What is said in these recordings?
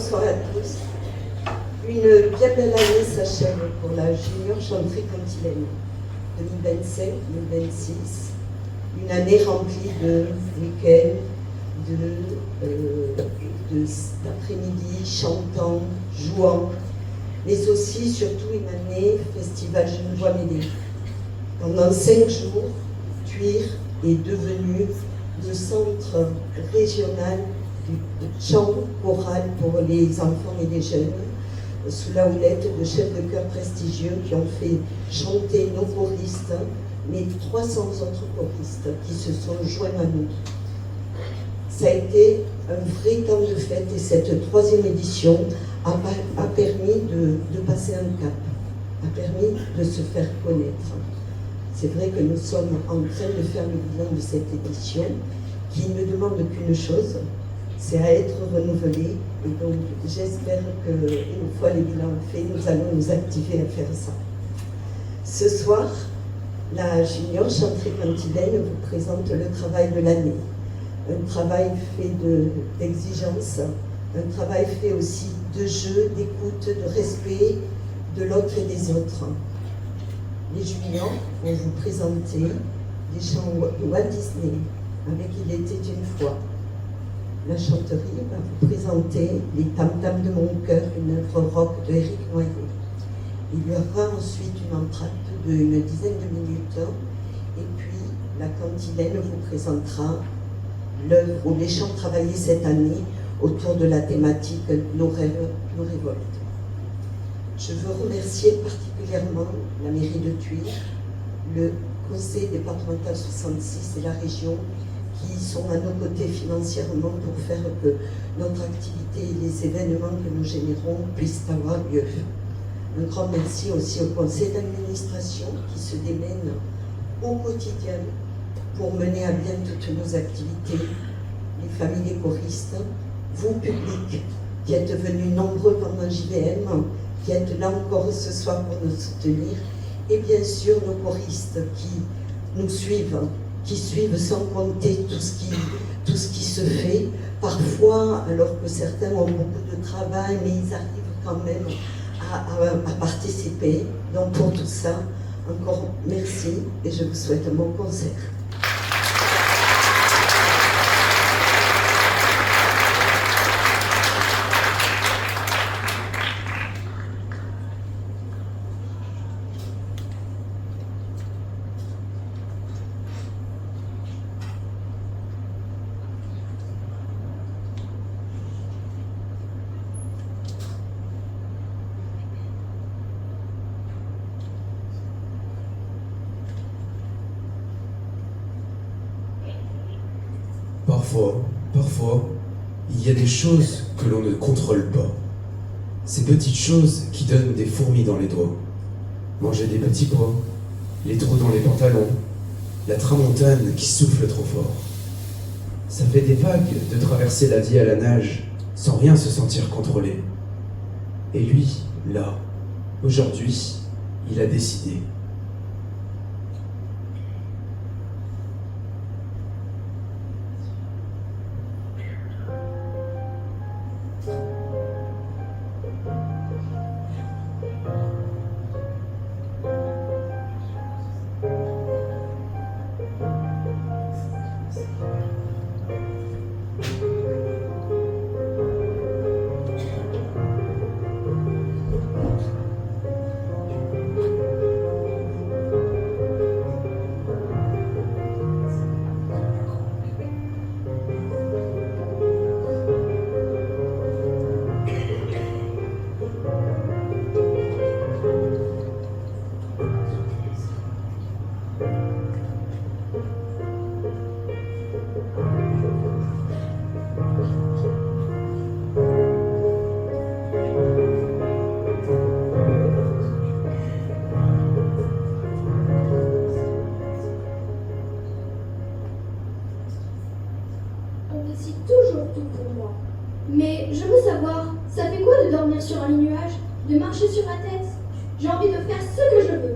bonsoir à tous. Une bien belle année s'achève pour la junior chanterie cantilène 2025-2026. Une année remplie de week-ends, d'après-midi chantants, jouant, mais aussi, surtout, une année festival Genevois Mêlée. Pendant 5 jours, Thuir est devenu le centre régional du chant choral pour les enfants et les jeunes, sous la houlette de chefs de chœur prestigieux qui ont fait chanter nos choristes, mais 300 autres choristes qui se sont joints à nous. Ça a été un vrai temps de fête et cette 3e édition a permis de passer un cap, a permis de se faire connaître. C'est vrai que nous sommes en train de faire le bilan de cette édition qui ne demande qu'une chose, c'est à être renouvelé. Et donc j'espère qu'une fois les bilans faits, nous allons nous activer à faire ça. Ce soir, la junior chanterie cantilène vous présente le travail de l'année. Un travail fait d'exigence, un travail fait aussi de jeu, d'écoute, de respect de l'autre et des autres. Les juniors vont vous présenter des chants de Walt Disney avec Il était une fois. La chanterie va vous présenter Les tam-tams de mon cœur, une œuvre rock de Éric Noyer. Il y aura ensuite une entracte d'une dizaine de minutes et puis la cantilène vous présentera l'œuvre ou les chants travaillés cette année autour de la thématique Nos rêves, nos révoltes. Je veux remercier particulièrement la mairie de Thuir, le conseil départemental 66 et la région qui sont à nos côtés financièrement pour faire que notre activité et les événements que nous générons puissent avoir lieu. Un grand merci aussi au conseil d'administration qui se démène au quotidien pour mener à bien toutes nos activités, les familles des choristes, vous public qui êtes venus nombreux pendant JVM, qui êtes là encore ce soir pour nous soutenir, et bien sûr nos choristes qui nous suivent, qui suivent sans compter tout ce qui se fait, parfois alors que certains ont beaucoup de travail, mais ils arrivent quand même à participer. Donc pour tout ça, encore merci et je vous souhaite un bon concert. Parfois, il y a des choses que l'on ne contrôle pas. Ces petites choses qui donnent des fourmis dans les doigts. Manger des petits pois, les trous dans les pantalons, la tramontane qui souffle trop fort. Ça fait des vagues de traverser la vie à la nage sans rien se sentir contrôlé. Et lui, là, aujourd'hui, il a décidé. Mais je veux savoir, ça fait quoi de dormir sur un lit nuage, de marcher sur la tête? J'ai envie de faire ce que je veux.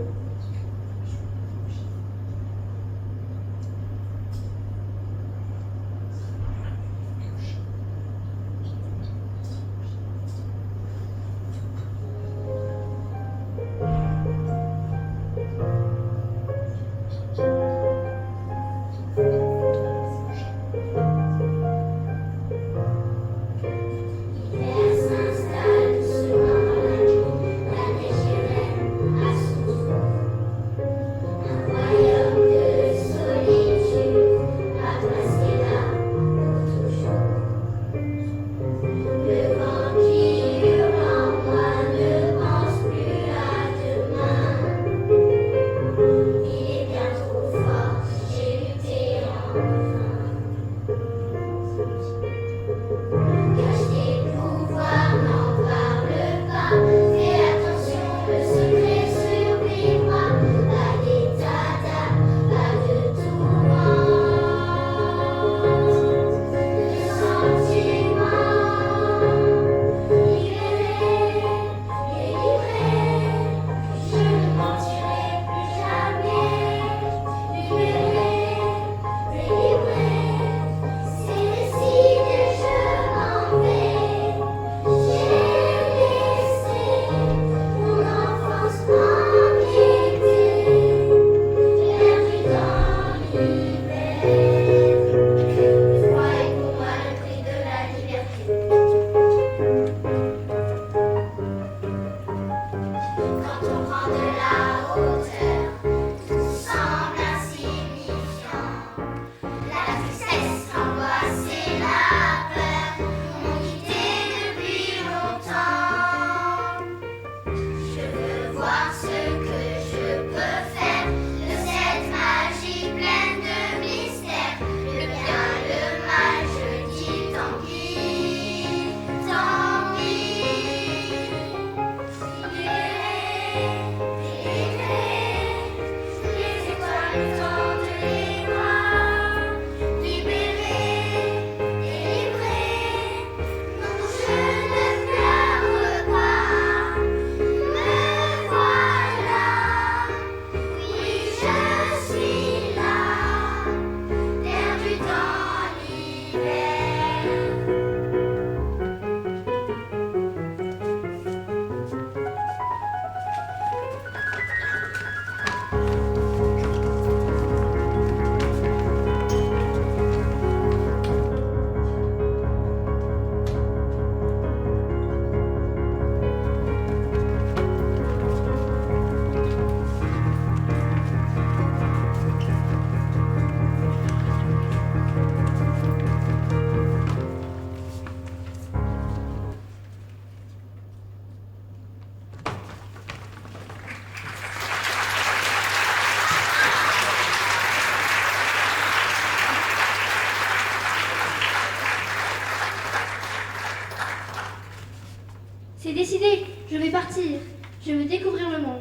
C'est décidé, je vais partir. Je veux découvrir le monde.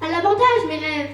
À l'avantage, mes rêves.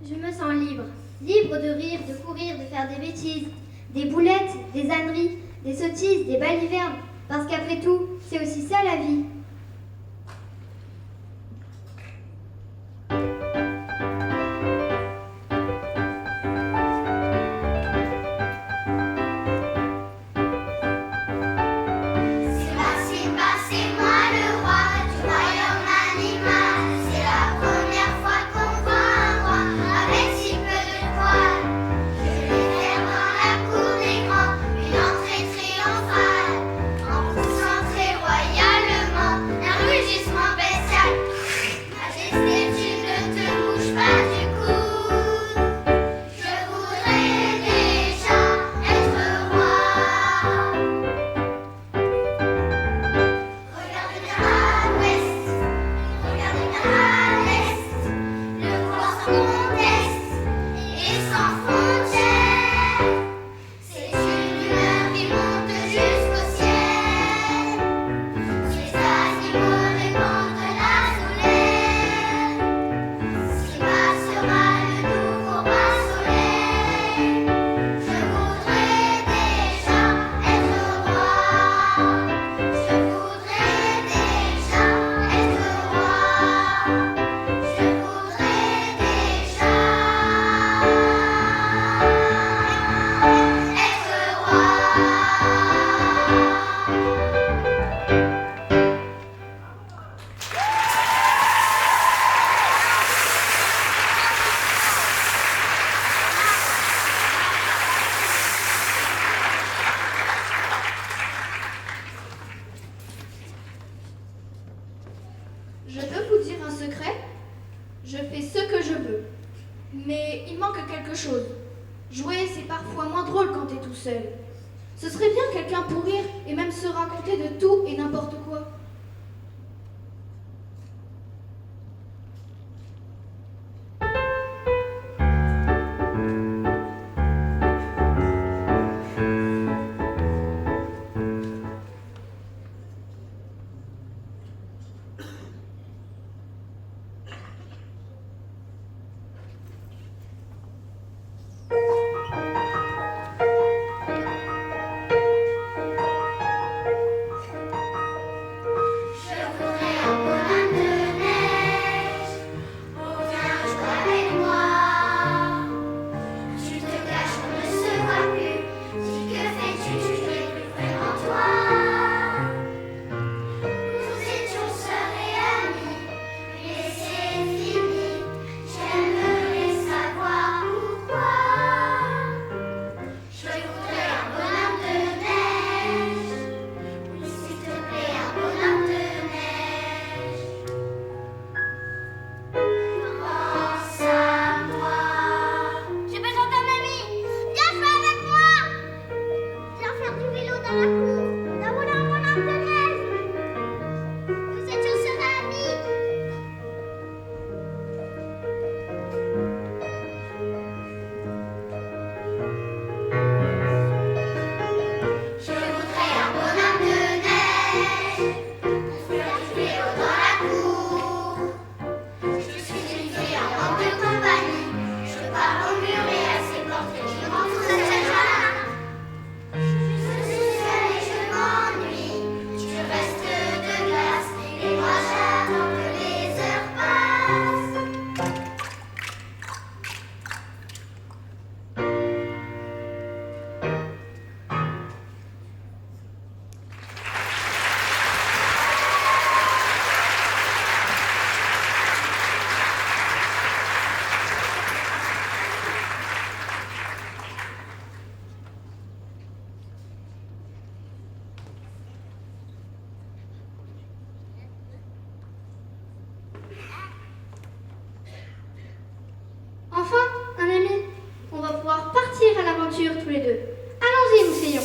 Je me sens libre. Libre de rire, de courir, de faire des bêtises, des boulettes, des âneries, des sottises, des balivernes. Parce qu'après tout, c'est aussi ça la vie. Une entrée triomphale, en poussant très royalement. Je peux vous dire un secret? Je fais ce que je veux. Mais il manque quelque chose. Jouer, c'est parfois moins drôle quand t'es tout seul. Ce serait bien quelqu'un pour rire et même se raconter de tout et n'importe quoi. Enfin, un ami, on va pouvoir partir à l'aventure tous les deux. Allons-y, Mousseillon.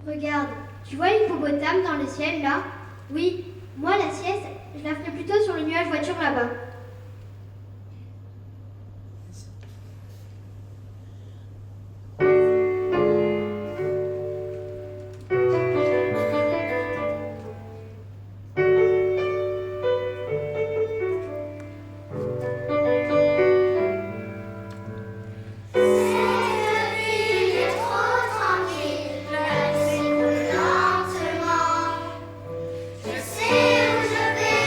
Regarde, tu vois l'hippopotame dans le ciel là? Oui, moi la sieste, je la ferai plutôt sur le nuage voiture là-bas. Je sais où je vais.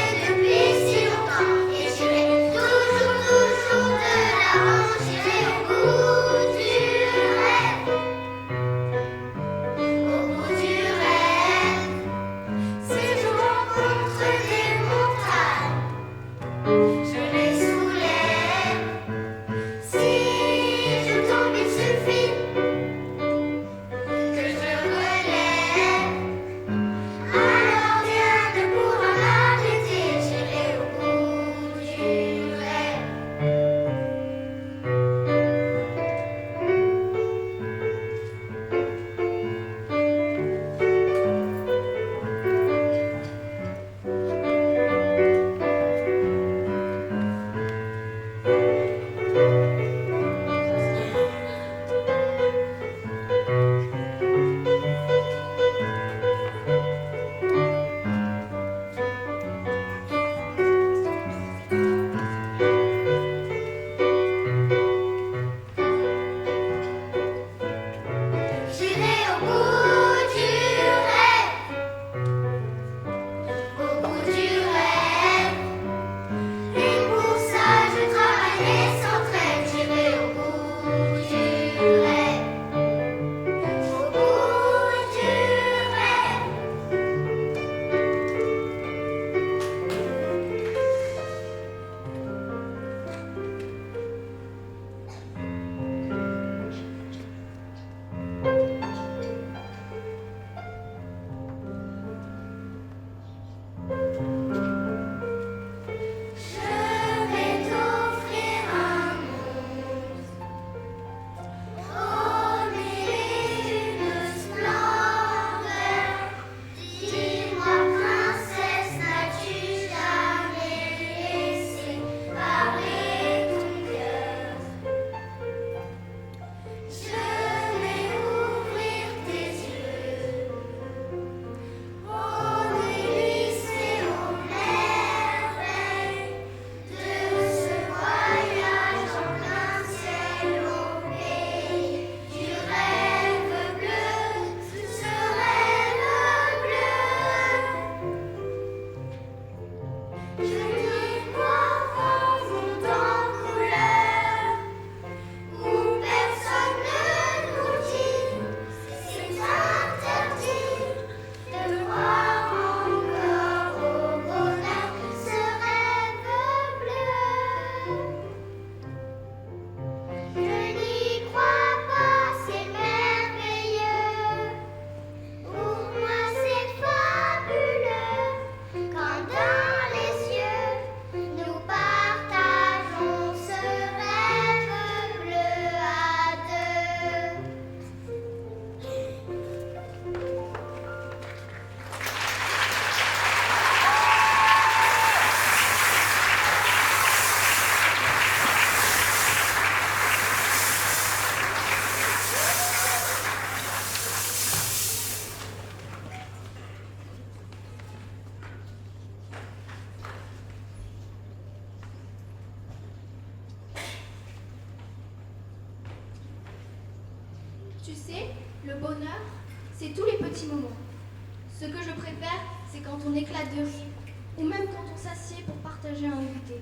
sais, le bonheur, c'est tous les petits moments. Ce que je préfère, c'est quand on éclate de rire, ou même quand on s'assied pour partager un goûter.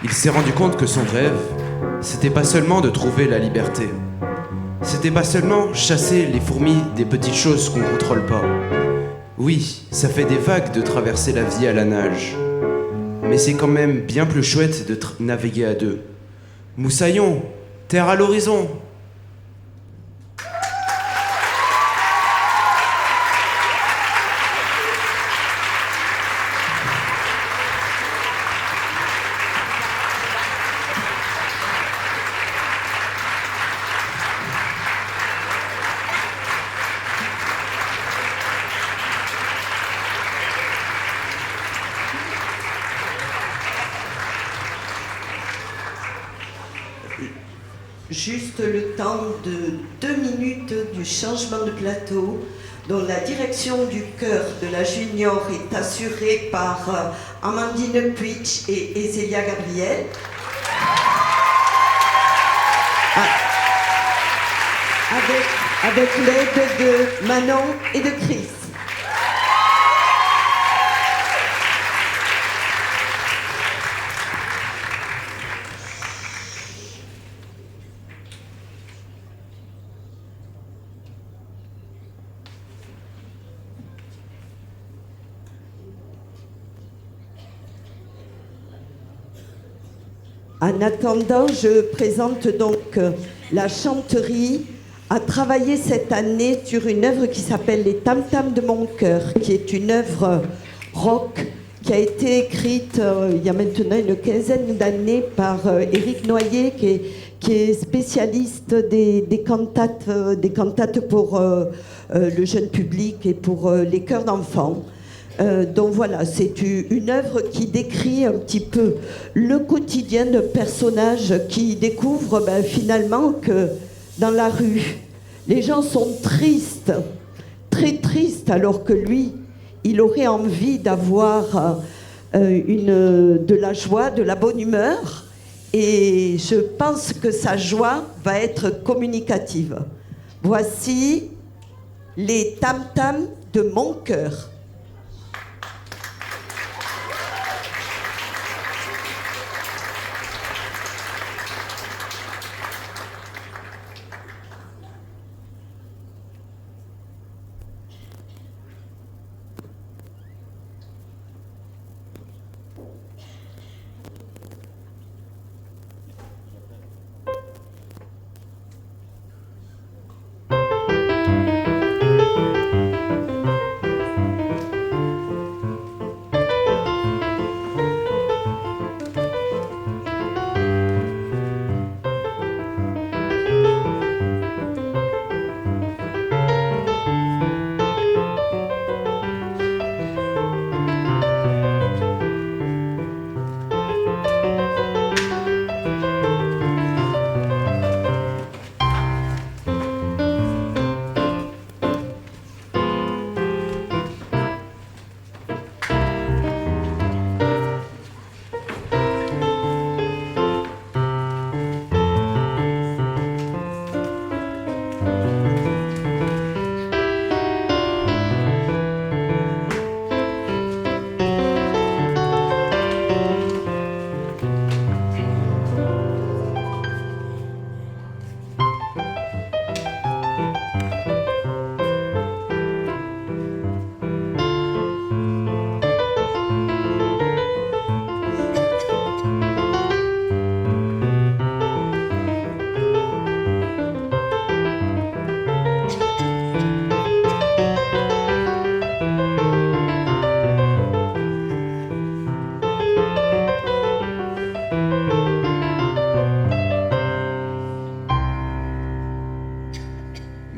Il s'est rendu compte que son rêve, c'était pas seulement de trouver la liberté. C'était pas seulement chasser les fourmis des petites choses qu'on contrôle pas. Oui, ça fait des vagues de traverser la vie à la nage. Mais c'est quand même bien plus chouette de naviguer à deux. Moussaillon, terre à l'horizon. juste le temps de 2 minutes du changement de plateau, dont la direction du chœur de la junior est assurée par Amandine Puig et Ezelia Gabriel. Avec l'aide de Manon et de Chris. En attendant, je présente donc la chanterie a travaillé cette année sur une œuvre qui s'appelle Les Tam-Tams de mon cœur, qui est une œuvre rock qui a été écrite il y a maintenant une quinzaine d'années par Éric Noyer, qui est spécialiste des cantates pour le jeune public et pour les chœurs d'enfants. Donc voilà, c'est une œuvre qui décrit un petit peu le quotidien de personnages qui découvrent finalement que dans la rue, les gens sont tristes, très tristes, alors que lui, il aurait envie d'avoir de la joie, de la bonne humeur, et je pense que sa joie va être communicative. Voici les tam-tams de mon cœur.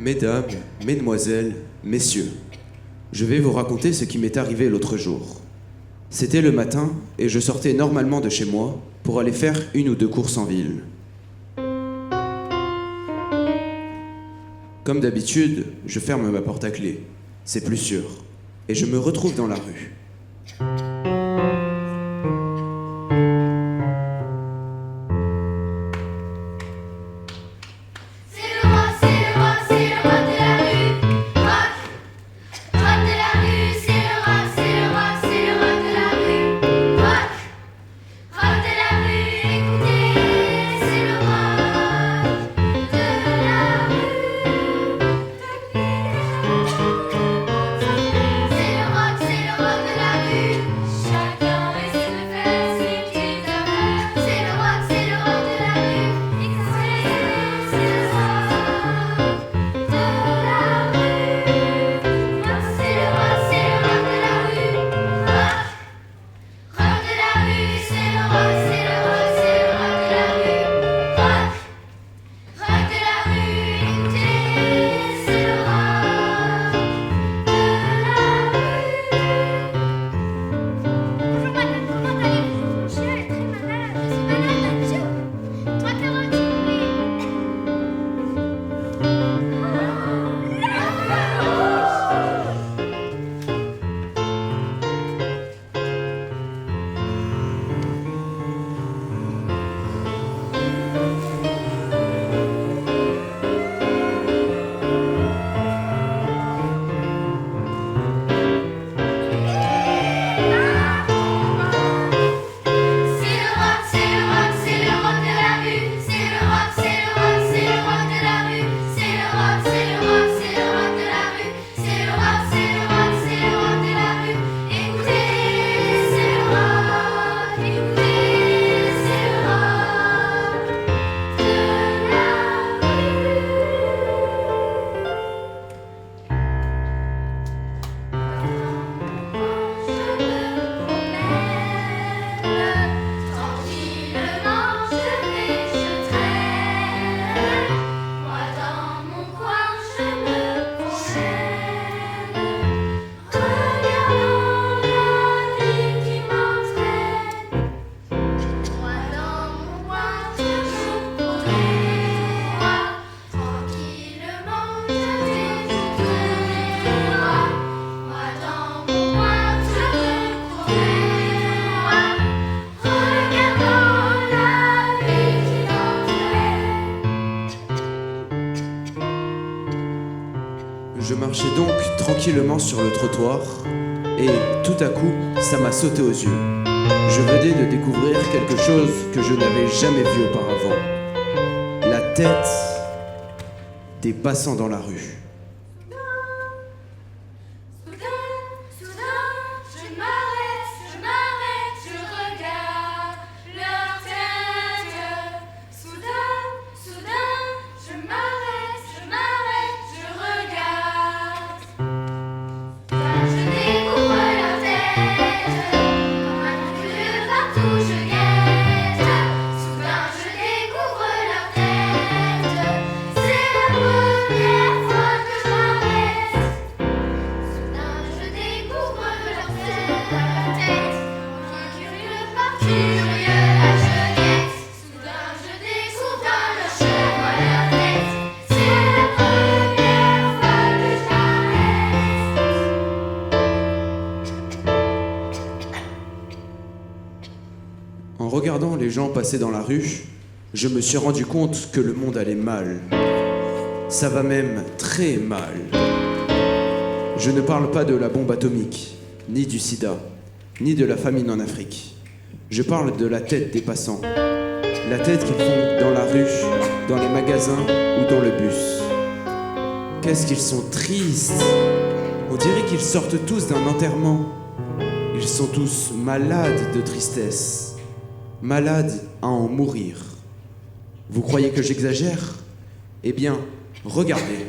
Mesdames, mesdemoiselles, messieurs, je vais vous raconter ce qui m'est arrivé l'autre jour. C'était le matin et je sortais normalement de chez moi pour aller faire 1 ou 2 courses en ville. Comme d'habitude, je ferme ma porte à clé, c'est plus sûr, et je me retrouve dans la rue. C'est le rock de la rue. tranquillement sur le trottoir et tout à coup, ça m'a sauté aux yeux. Je venais de découvrir quelque chose que je n'avais jamais vu auparavant. La tête des passants dans la rue. En regardant les gens passer dans la rue, je me suis rendu compte que le monde allait mal. Ça va même très mal. Je ne parle pas de la bombe atomique, ni du sida, ni de la famine en Afrique. Je parle de la tête des passants. La tête qu'ils font dans la rue, dans les magasins ou dans le bus. Qu'est-ce qu'ils sont tristes. On dirait qu'ils sortent tous d'un enterrement. Ils sont tous malades de tristesse. Malade à en mourir. Vous croyez que j'exagère? Eh bien, regardez.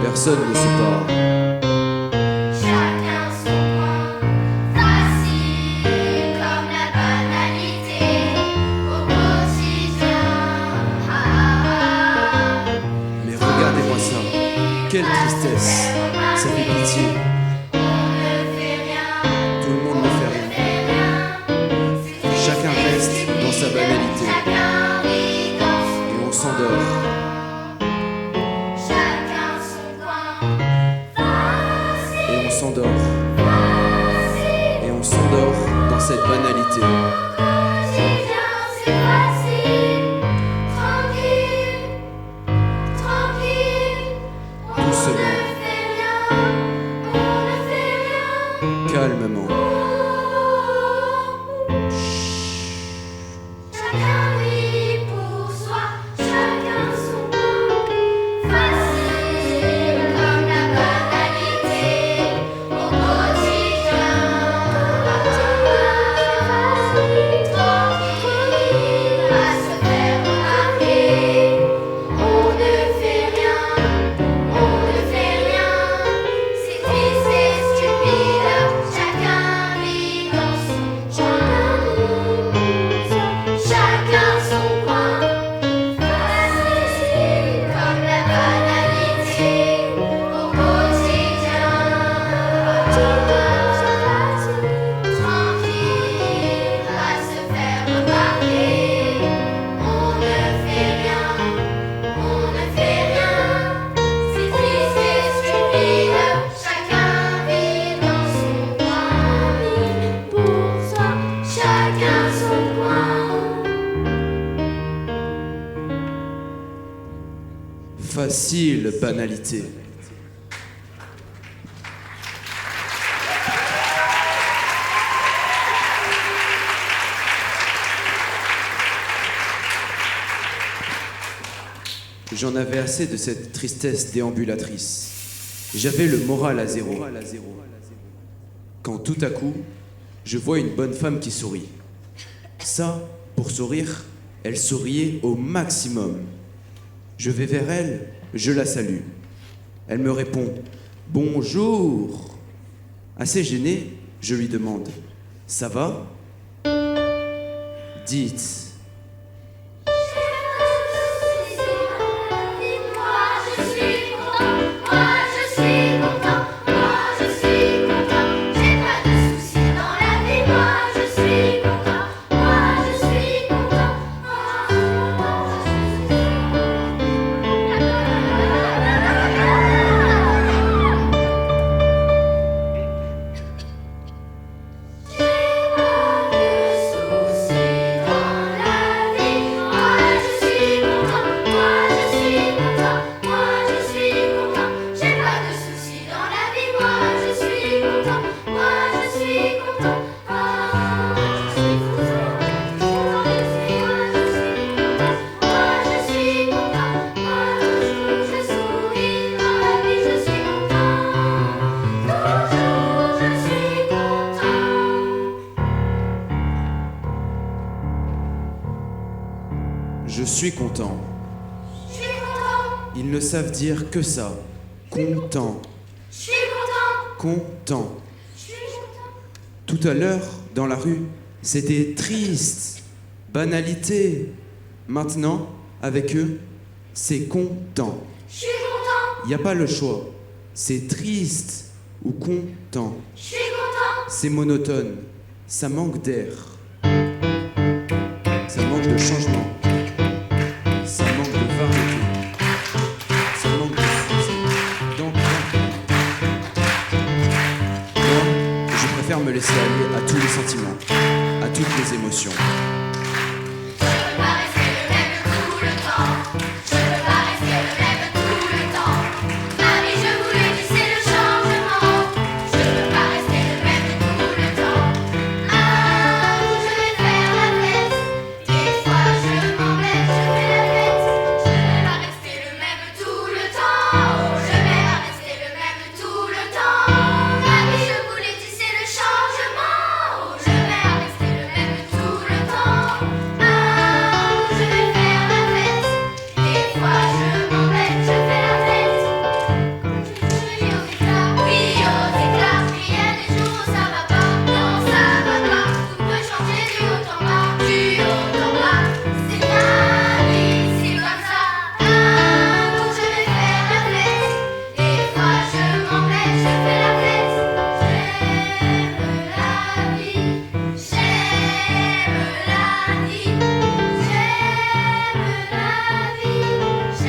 Personne ne se parle. Chacun son coin, facile comme la banalité au quotidien. Mais regardez-moi ça. Quelle tristesse. Ça fait pitié. On ne fait rien, Tout le monde ne fait rien. Chacun reste dans sa banalité. chacun vit dans son Et on s'endort. chacun son coin. Et on s'endort. Et on s'endort dans cette banalité. Quotidien, c'est facile, tranquille, tranquille. Doucement. On ne fait rien. Calmement. Chacun vit pour soi, chacun son coin. Facile comme la banalité au quotidien. Tranquille à se faire remarquer. On ne fait rien, on ne fait rien. C'est triste et stupide, chacun vit dans son coin. Chacun son coin, facile comme la banalité au quotidien. Tranquille à se faire remarquer. On ne fait rien, on ne fait rien. C'est triste et stupide, chacun vit dans son coin. Pour soi, chacun son coin. Facile banalité. J'en avais assez de cette tristesse déambulatrice. J'avais le moral à zéro. Quand tout à coup, je vois une bonne femme qui sourit. Ça, pour sourire, elle souriait au maximum. Je vais vers elle, je la salue. Elle me répond « Bonjour ». Assez gêné, je lui demande « Ça va ?» Dites Moi je suis content, j'ai pas de soucis dans la vie. Moi je suis content. Je suis content. Je suis content. Ils ne savent dire que ça. Content. Je suis content. Content. Je suis content. Tout à l'heure, dans la rue, c'était triste. Banalité. Maintenant, avec eux, c'est content. Je suis content. Il n'y a pas le choix. C'est triste ou content. Je suis content. C'est monotone. Ça manque d'air. Ça manque de changement. Ça manque de variété. Ça manque de succès. Moi, je préfère me laisser aller à tous les sentiments, à toutes les émotions. Je veux pas rester le même tout le temps. Je veux pas rester le même tout le temps. Marie, je voulais dire c'est le changement. Je veux pas rester le même tout le temps. Ah, où je vais faire la fête. Des fois je m'embête, je fais la fête. Je vais pas rester le même tout le temps. Je vais pas rester le même tout le temps. Marie, je voulais dire c'est le changement. Je vais pas rester le même tout le temps. Ah, où je vais faire la fête. Des fois je m'embête, je fais la fête. Quand je crie aux éclats, oui aux éclats. Il y a des jours où ça va pas, non ça va pas. Tout peut changer du haut en bas, du haut en bas. C'est ma vie, c'est comme ça. Ah, où je vais faire la fête. Des fois je m'embête, je fais la fête. J'aime la vie, j'aime la vie, j'aime la vie, j'aime la vie,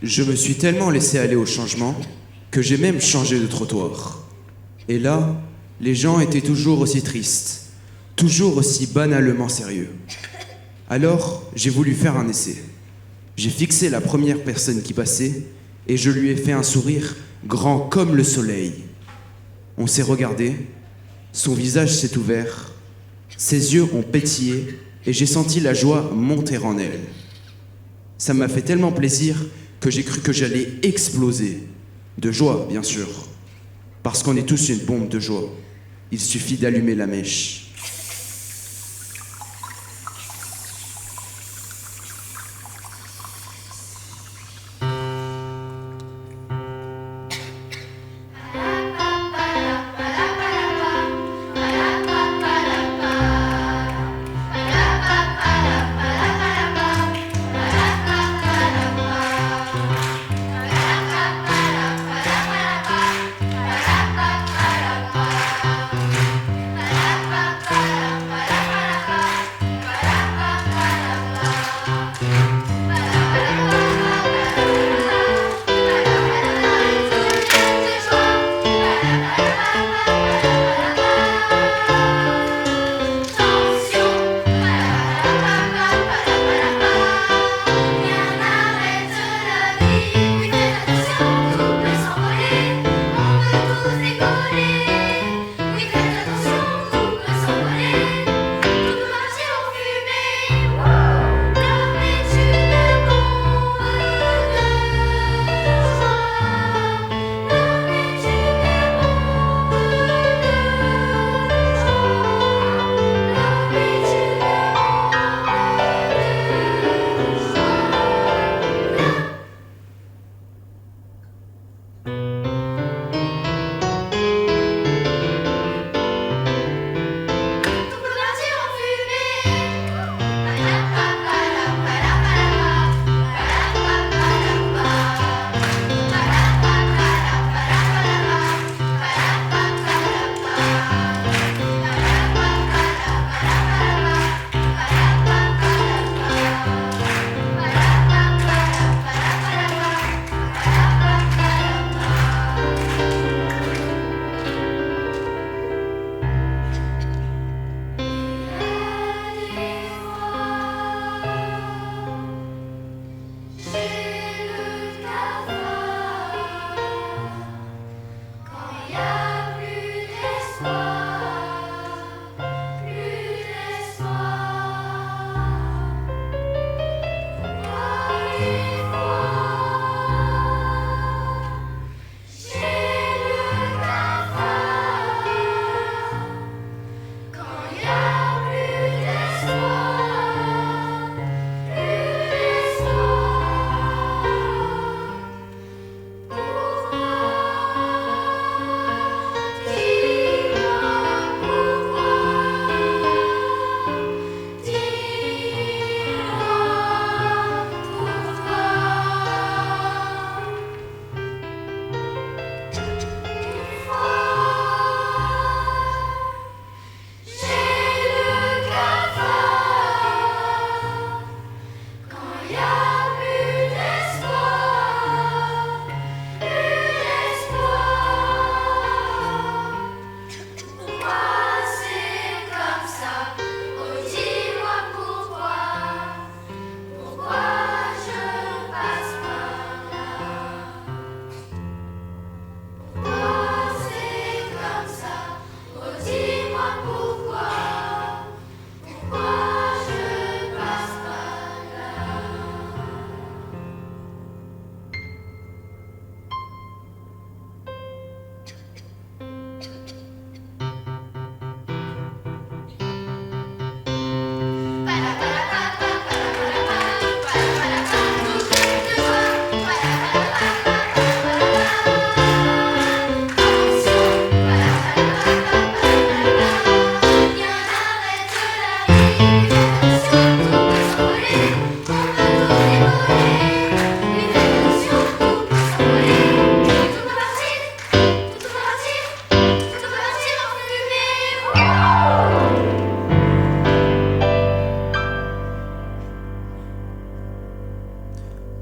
Je me suis tellement laissé aller au changement que j'ai même changé de trottoir. Et là, les gens étaient toujours aussi tristes, toujours aussi banalement sérieux. Alors, j'ai voulu faire un essai. J'ai fixé la première personne qui passait et je lui ai fait un sourire grand comme le soleil. On s'est regardé, son visage s'est ouvert, ses yeux ont pétillé et j'ai senti la joie monter en elle. Ça m'a fait tellement plaisir que j'ai cru que j'allais exploser. De joie, bien sûr. Parce qu'on est tous une bombe de joie. Il suffit d'allumer la mèche. Pa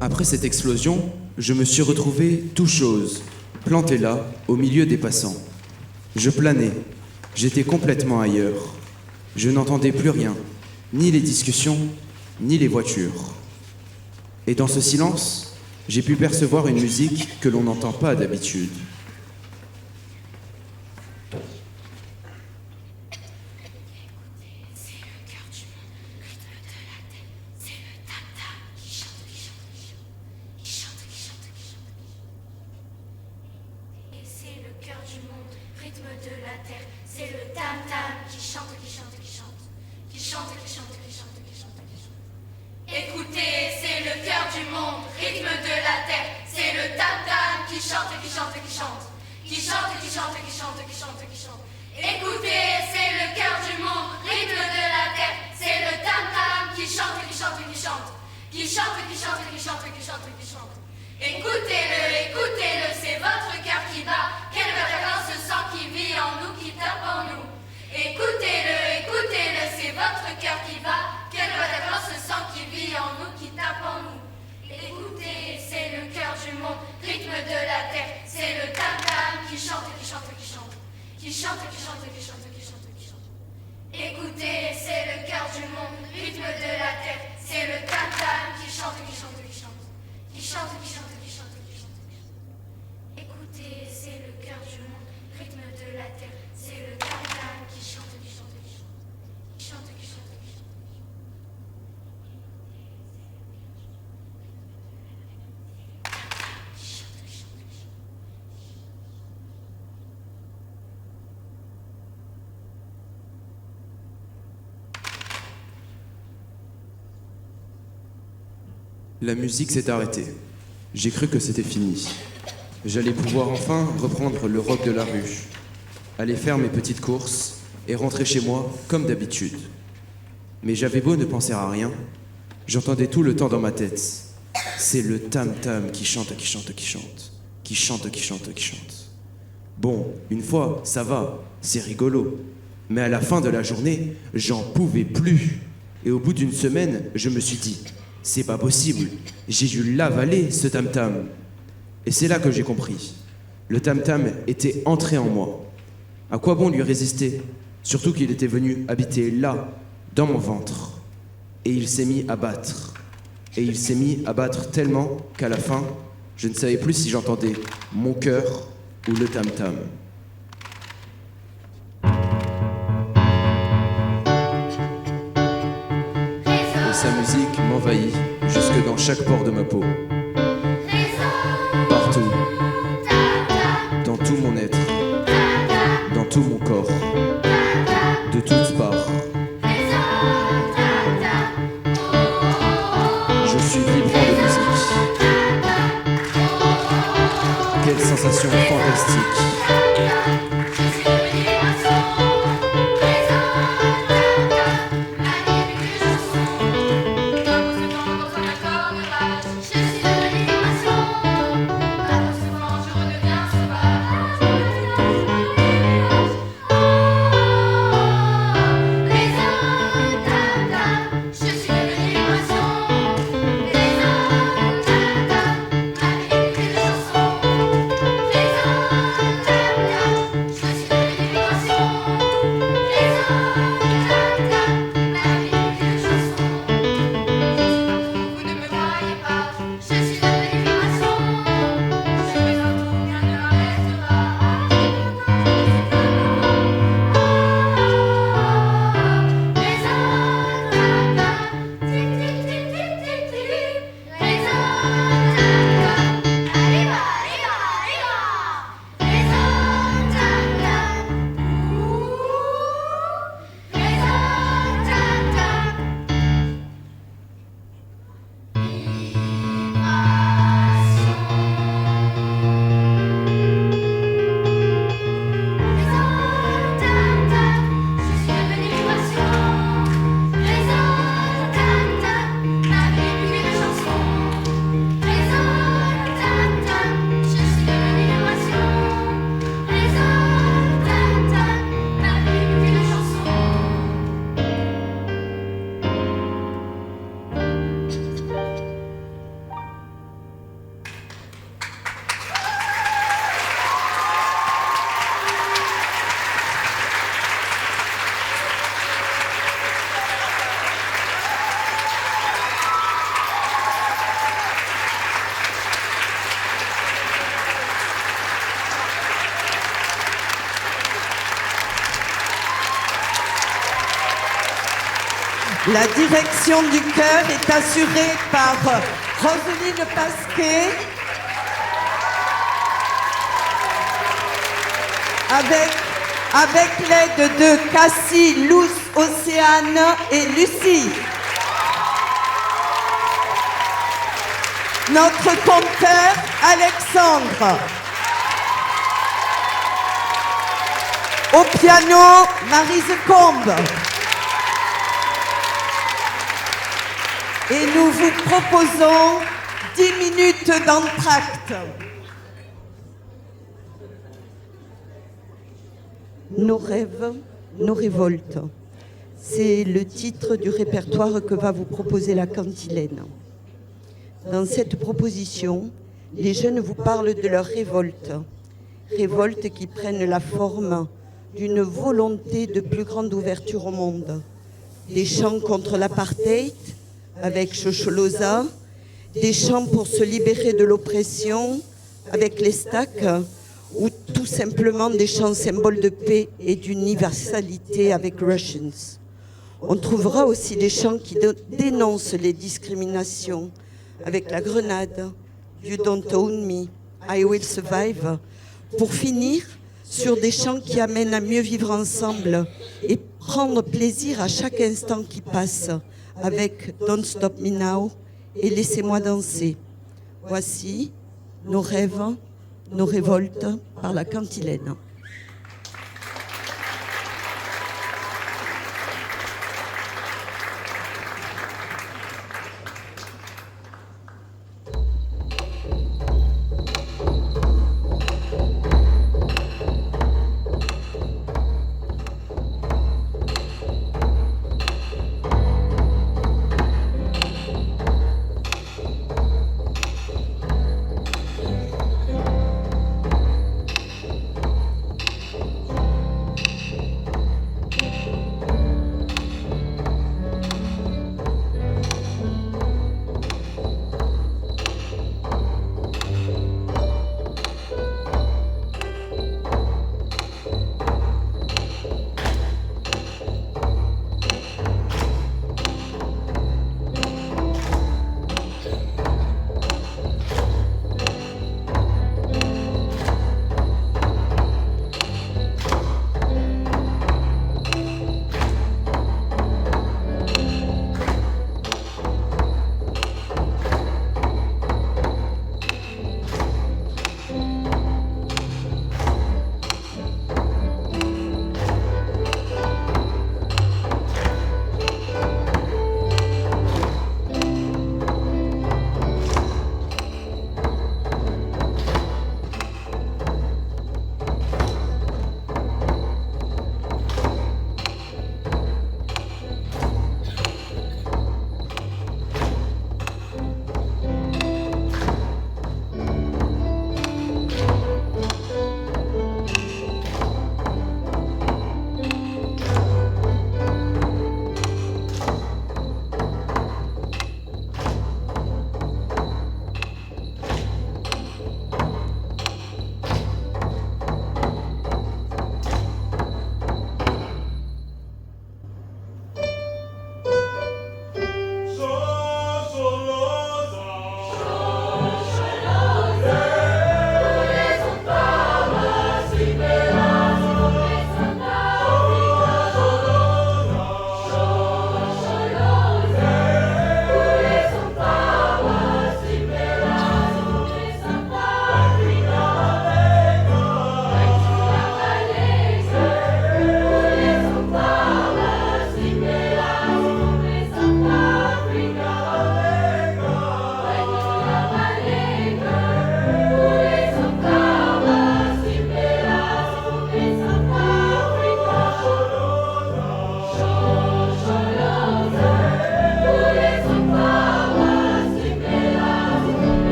Après cette explosion, je me suis retrouvé tout chose, planté là, au milieu des passants. Je planais, j'étais complètement ailleurs. Je n'entendais plus rien, ni les discussions, ni les voitures. Et dans ce silence, j'ai pu percevoir une musique que l'on n'entend pas d'habitude. C'est le cœur du monde, rythme de la terre. C'est le tam-tam qui chante, qui chante, qui chante. Qui chante, qui chante, qui chante, qui chante, qui chante. Écoutez, c'est le cœur du monde, rythme de la terre. C'est le tam-tam qui chante, qui chante, qui chante. Qui chante, qui chante, qui chante, qui chante, qui chante. Écoutez, c'est le cœur du monde, rythme de la terre. C'est le tam-tam qui chante, qui chante, qui chante. Qui chante, qui chante, qui chante, qui chante, qui chante. Écoutez-le, écoutez-le, c'est votre cœur qui bat. Quel battement ce sang qui vit en nous, qui tape en nous. Écoutez-le, écoutez-le, c'est votre cœur qui bat. Quel battement ce sang qui vit en nous, qui tape en nous. Écoutez, c'est le cœur du monde, rythme de la terre. C'est le tam-tam qui chante, qui chante, qui chante. Qui chante, qui chante, qui chante, qui chante, qui chante. Écoutez, c'est le cœur du monde, rythme de la terre. C'est le tam-tam qui chante, qui chante, qui chante. Qui chante, qui chante, qui chante, qui chante, qui chante. Écoutez, c'est le cœur du monde, rythme de la terre. C'est le tam-tam qui chante, qui chante, qui chante. Qui chante, qui chante, qui chante. La musique s'est arrêtée. J'ai cru que c'était fini. J'allais pouvoir enfin reprendre le rock de la rue, aller faire mes petites courses et rentrer chez moi comme d'habitude. Mais j'avais beau ne penser à rien, j'entendais tout le temps dans ma tête. C'est le tam-tam qui chante, qui chante, qui chante. Qui chante, qui chante, qui chante. Bon, une fois, ça va, c'est rigolo. Mais à la fin de la journée, j'en pouvais plus. Et au bout d'une semaine, je me suis dit, c'est pas possible, j'ai dû l'avaler, ce tam-tam. Et c'est là que j'ai compris. Le tam-tam était entré en moi. À quoi bon lui résister? Surtout qu'il était venu habiter là, dans mon ventre. Et il s'est mis à battre. Et il s'est mis à battre tellement qu'à la fin, je ne savais plus si j'entendais mon cœur ou le tam-tam. Et sa musique m'envahit jusque dans chaque pore de ma peau. Partout, dans tout mon être, dans tout mon corps, de toutes parts. Je suis vibrant de musique. Quelle sensation fantastique. La direction du chœur est assurée par Roselyne Pasquet, avec l'aide de Cassie, Luce, Océane et Lucie. Notre conteur, Alexandre. Au piano, Maryse Combe. Et nous vous proposons 10 minutes d'entracte. Nos rêves, nos révoltes. C'est le titre du répertoire que va vous proposer la Cantilène. Dans cette proposition, les jeunes vous parlent de leurs révoltes. Révoltes qui prennent la forme d'une volonté de plus grande ouverture au monde. Des chants contre l'apartheid avec Chocholoza, des chants pour se libérer de l'oppression avec les Stacks, ou tout simplement des chants symboles de paix et d'universalité avec Russians. On trouvera aussi des chants qui dénoncent les discriminations avec la Grenade, You Don't Own Me, I Will Survive, pour finir sur des chants qui amènent à mieux vivre ensemble et prendre plaisir à chaque instant qui passe avec Don't Stop Me Now et Laissez-moi danser. Voici nos rêves, nos révoltes par la Cantilène.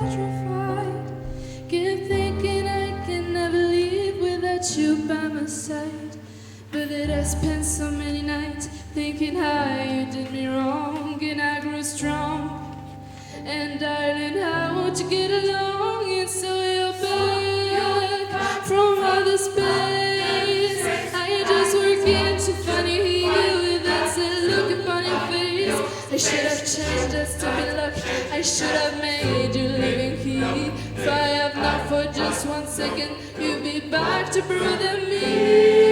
petrified. Keep thinking I can never leave without you by my side. But it has spent so many nights thinking how you did me wrong, and I grew strong. And darling, how would you get along? And so you're back from outer space. I just working to find you here with that sad look upon your face. I should have changed just to be lucky. I should have made you living here. If I have not for just 1 second, you'll be back to brother me.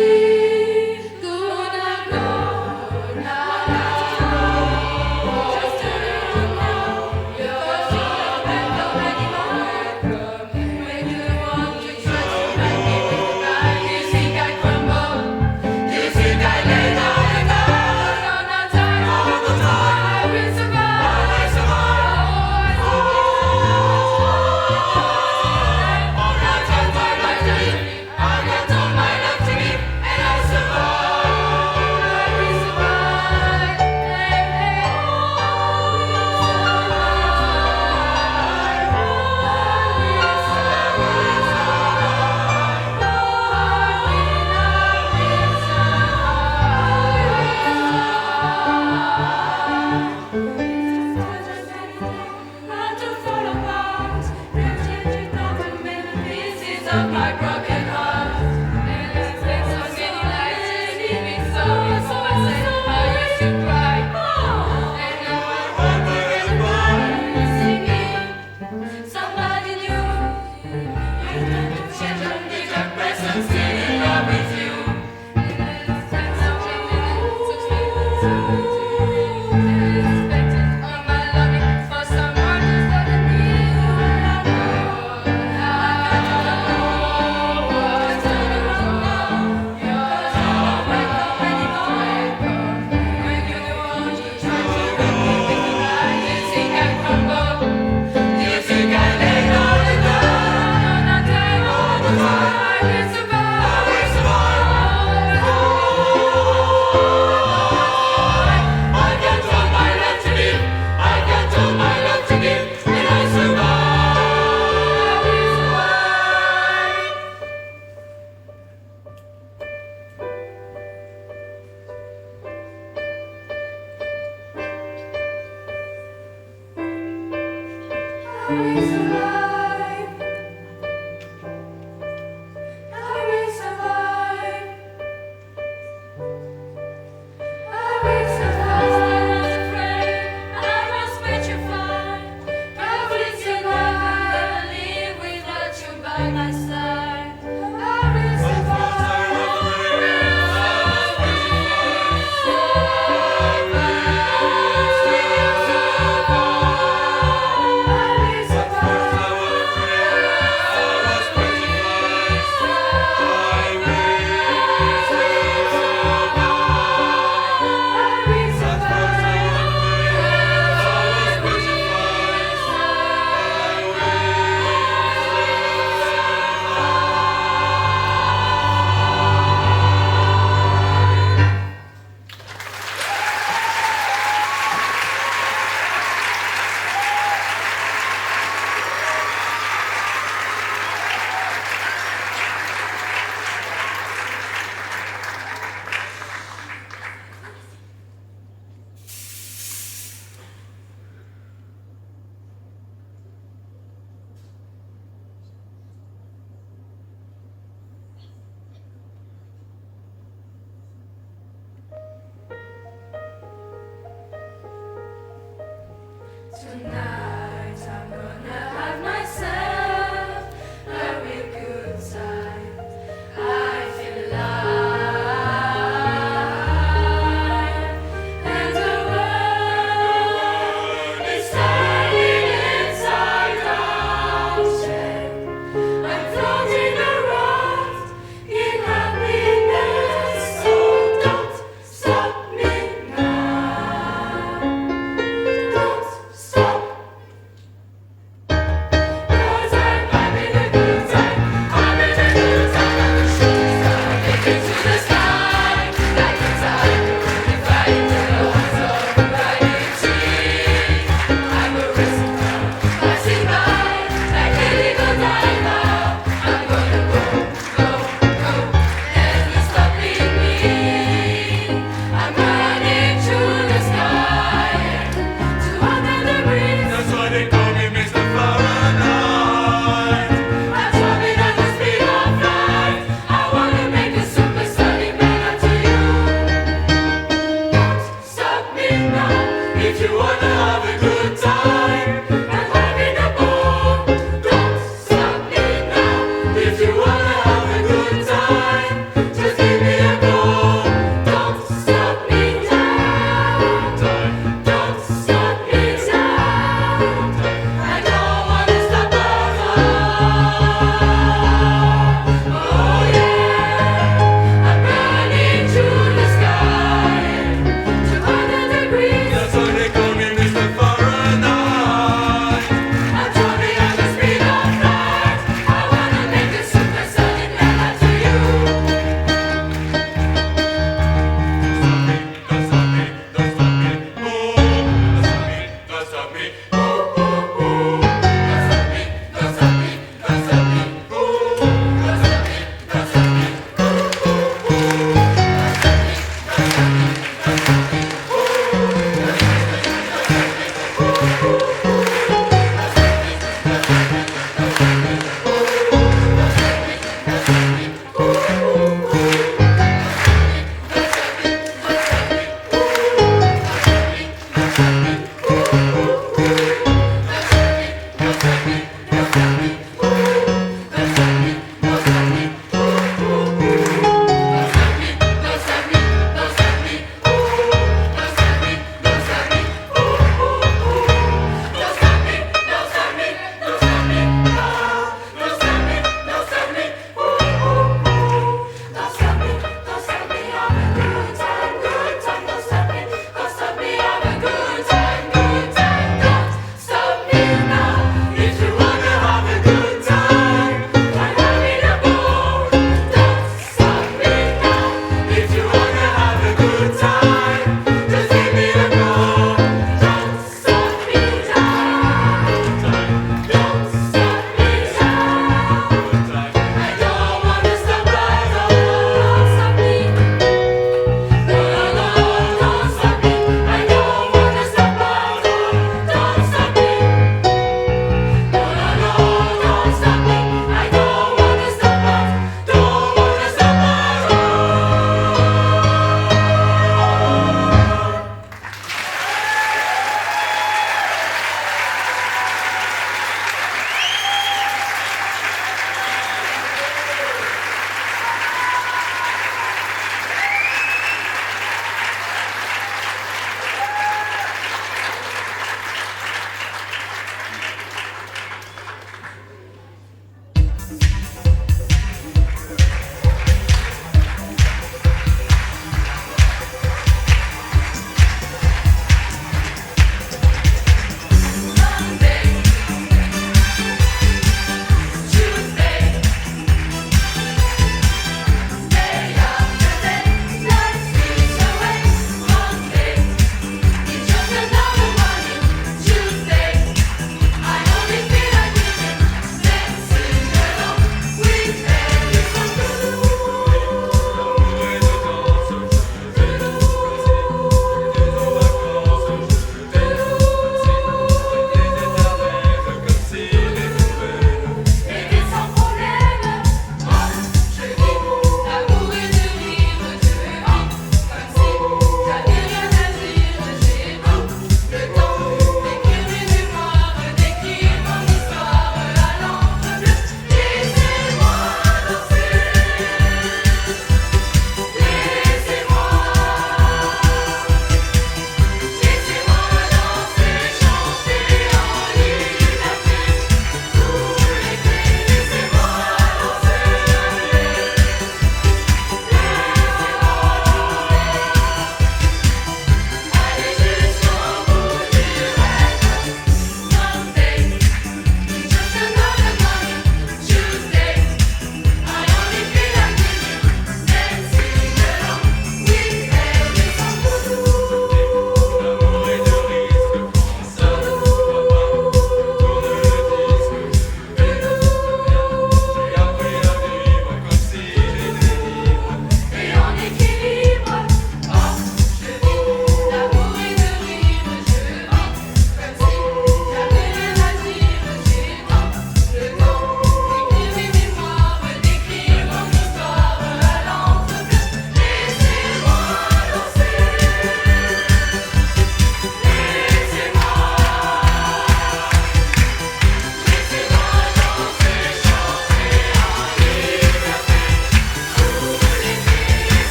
If you wanna have a good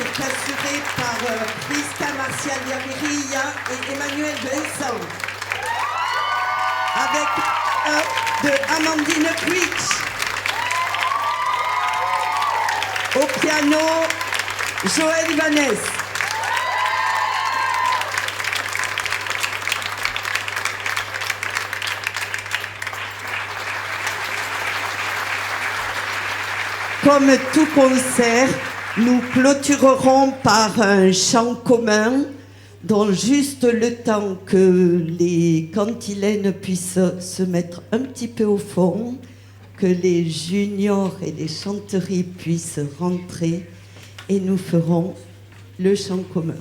est assuré par Krista Martial Yaviria et Emmanuel Vincent. Avec un de Amandine Puig. Au piano, Joël Ibanez. Comme tout concert, nous clôturerons par un chant commun dont juste le temps que les cantilènes puissent se mettre un petit peu au fond, que les juniors et les chanteries puissent rentrer et nous ferons le chant commun.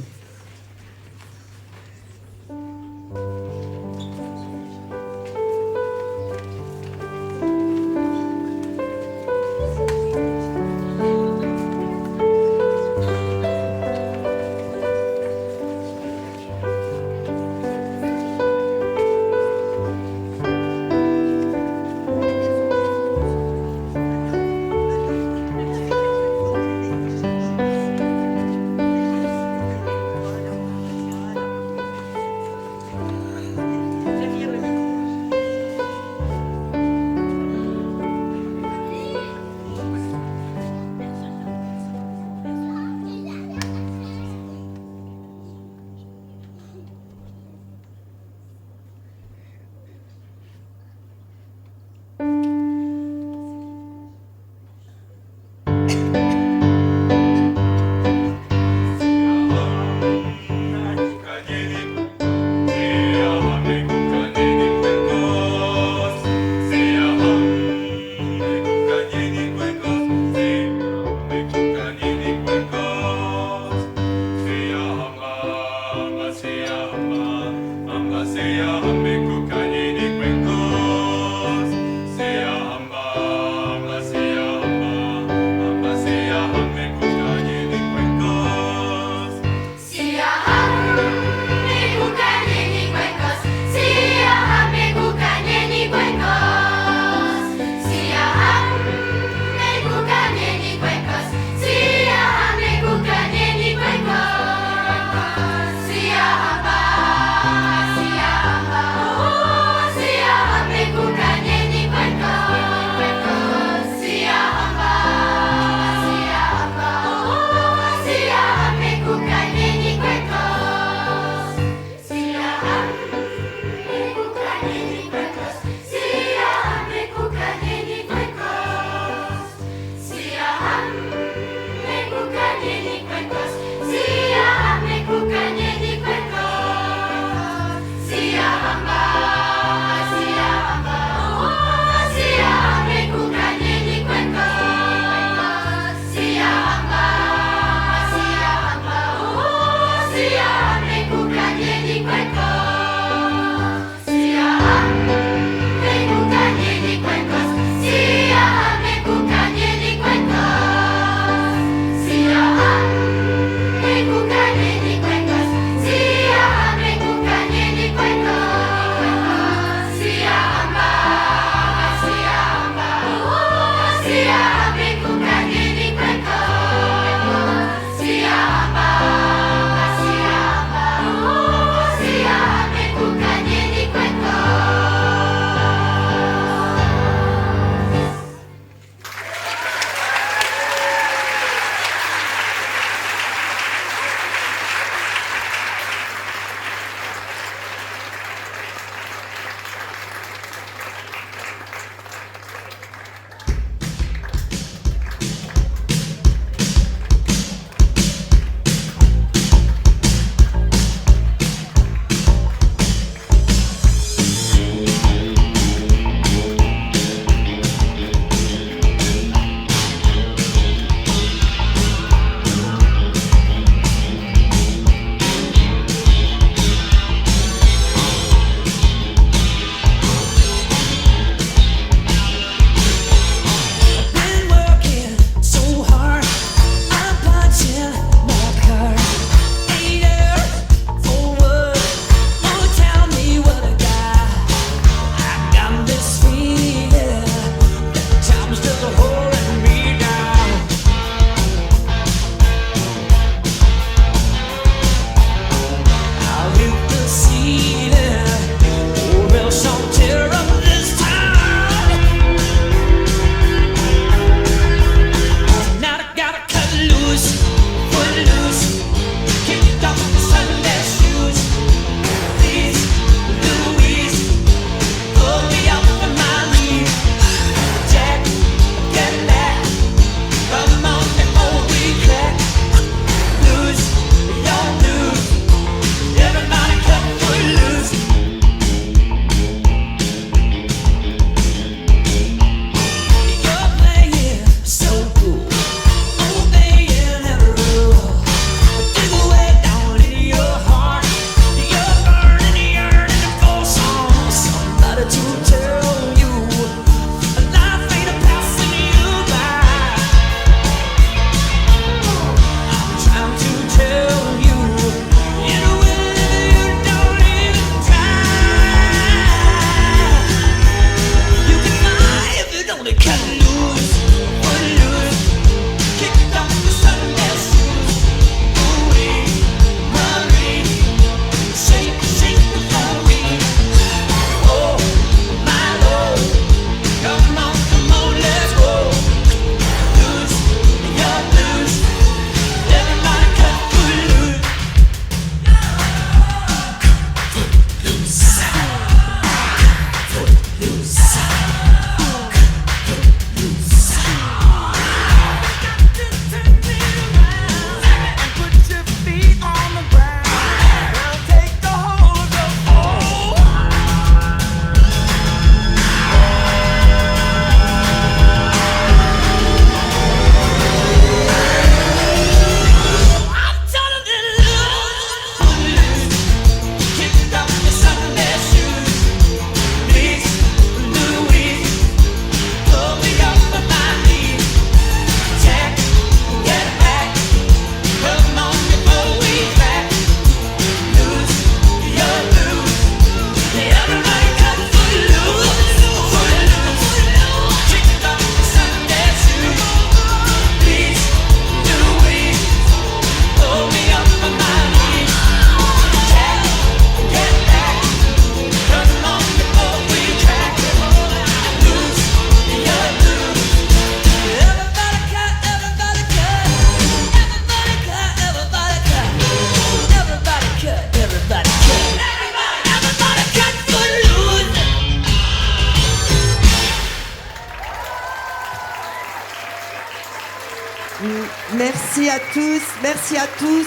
Merci à tous, merci à tous.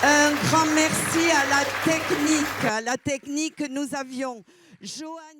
Un grand merci à la technique. À la technique, nous avions Joanne.